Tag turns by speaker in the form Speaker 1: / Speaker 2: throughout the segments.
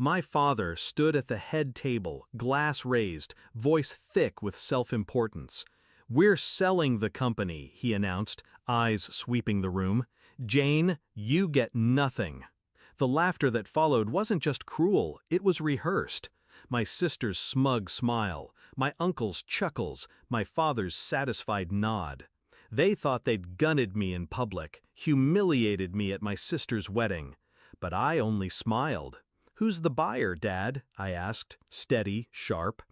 Speaker 1: My father stood at the head table, glass raised, voice thick with self-importance. "We're selling the company," he announced, eyes sweeping the room. "Jane, you get nothing." The laughter that followed wasn't just cruel, it was rehearsed. My sister's smug smile, my uncle's chuckles, my father's satisfied nod. They thought they'd gunned me in public, humiliated me at my sister's wedding. But I only smiled. "Who's the buyer, Dad?" I asked, steady, sharp.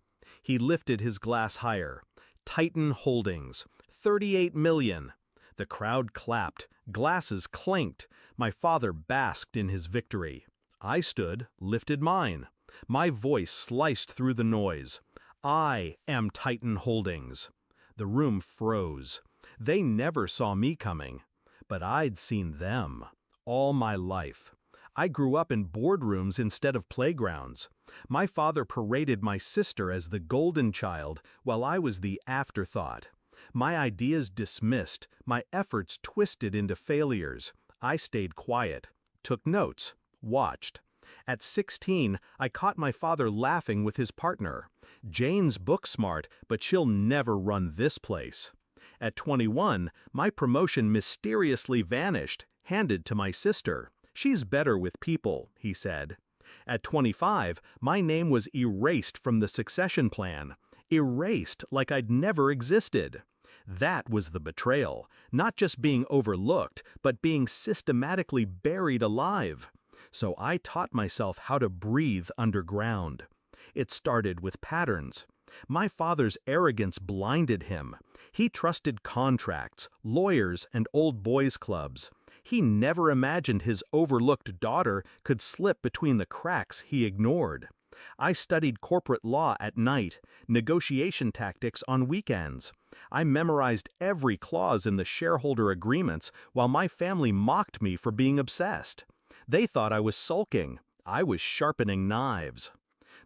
Speaker 1: He lifted his glass higher. "Titan Holdings, 38 million." The crowd clapped, glasses clinked. My father basked in his victory. I stood, lifted mine. My voice sliced through the noise. "I am Titan Holdings." The room froze. They never saw me coming. But I'd seen them. All my life. I grew up in boardrooms instead of playgrounds. My father paraded my sister as the golden child, while I was the afterthought. My ideas dismissed, my efforts twisted into failures. I stayed quiet, took notes, watched. At 16, I caught my father laughing with his partner. "Jane's book smart, but she'll never run this place." At 21, my promotion mysteriously vanished, handed to my sister. "She's better with people," he said. At 25, my name was erased from the succession plan. Erased like I'd never existed. That was the betrayal, not just being overlooked, but being systematically buried alive. So I taught myself how to breathe underground. It started with patterns. My father's arrogance blinded him. He trusted contracts, lawyers, and old boys clubs. He never imagined his overlooked daughter could slip between the cracks he ignored. I studied corporate law at night, negotiation tactics on weekends. I memorized every clause in the shareholder agreements while my family mocked me for being obsessed. They thought I was sulking. I was sharpening knives.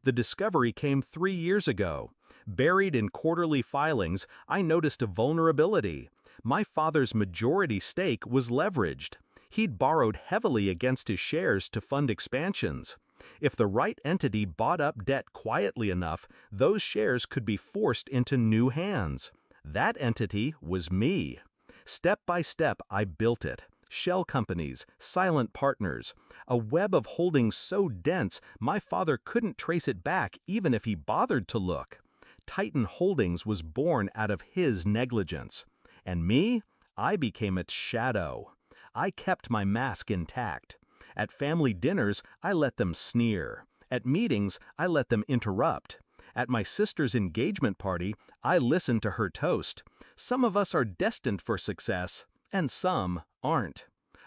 Speaker 1: The discovery came 3 years ago. Buried in quarterly filings, I noticed a vulnerability. My father's majority stake was leveraged. He'd borrowed heavily against his shares to fund expansions. If the right entity bought up debt quietly enough, those shares could be forced into new hands. That entity was me. Step by step, I built it. Shell companies, silent partners, a web of holdings so dense my father couldn't trace it back even if he bothered to look. Titan Holdings was born out of his negligence. And me? I became its shadow. I kept my mask intact. At family dinners, I let them sneer. At meetings, I let them interrupt. At my sister's engagement party, I listened to her toast. Some of us are destined for success, and some aren't.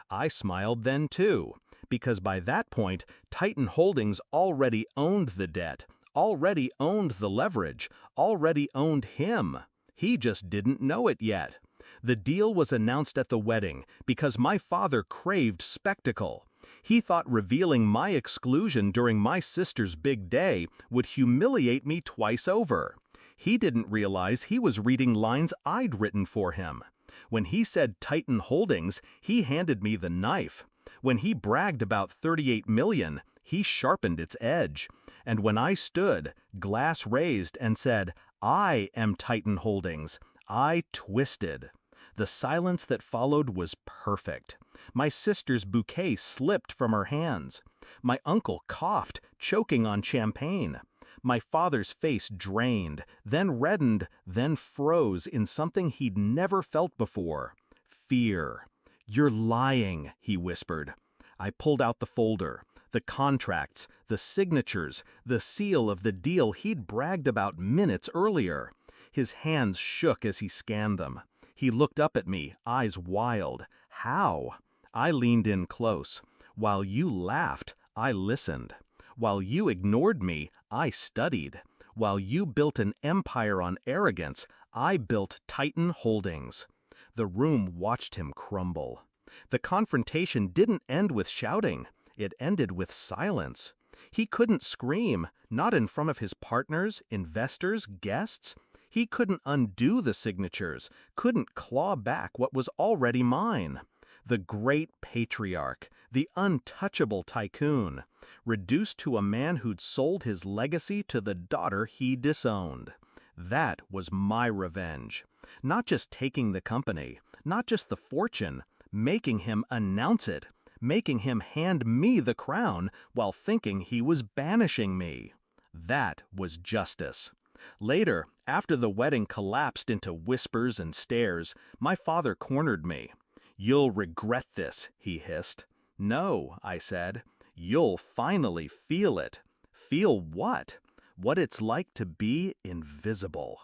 Speaker 1: I smiled then too, because by that point, Titan Holdings already owned the debt, already owned the leverage, already owned him. He just didn't know it yet. The deal was announced at the wedding because my father craved spectacle. He thought revealing my exclusion during my sister's big day would humiliate me twice over. He didn't realize he was reading lines I'd written for him. When he said Titan Holdings, he handed me the knife. When he bragged about 38 million, he sharpened its edge. And when I stood, glass raised, and said, "I am Titan Holdings," I twisted. The silence that followed was perfect. My sister's bouquet slipped from her hands. My uncle coughed, choking on champagne. My father's face drained, then reddened, then froze in something he'd never felt before. Fear. "You're lying," he whispered. I pulled out the folder, the contracts, the signatures, the seal of the deal he'd bragged about minutes earlier. His hands shook as he scanned them. He looked up at me, eyes wild. "How?" I leaned in close. "While you laughed, I listened. While you ignored me, I studied. While you built an empire on arrogance, I built Titan Holdings." The room watched him crumble. The confrontation didn't end with shouting. It ended with silence. He couldn't scream, not in front of his partners, investors, guests. He couldn't undo the signatures, couldn't claw back what was already mine. The great patriarch, the untouchable tycoon, reduced to a man who'd sold his legacy to the daughter he disowned. That was my revenge. Not just taking the company, not just the fortune, making him announce it, making him hand me the crown while thinking he was banishing me. That was justice. Later, after the wedding collapsed into whispers and stares, my father cornered me. "You'll regret this," he hissed. "No," I said. "You'll finally feel it." "Feel what?" "What it's like to be invisible."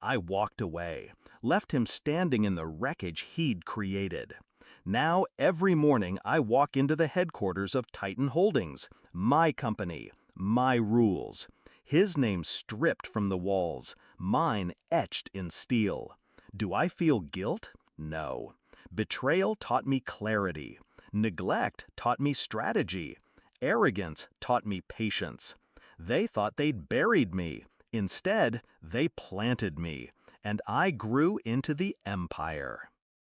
Speaker 1: I walked away, left him standing in the wreckage he'd created. Now, every morning I walk into the headquarters of Titan Holdings, my company, my rules. His name stripped from the walls, mine etched in steel. Do I feel guilt? No. Betrayal taught me clarity. Neglect taught me strategy. Arrogance taught me patience. They thought they'd buried me. Instead, they planted me, and I grew into the empire.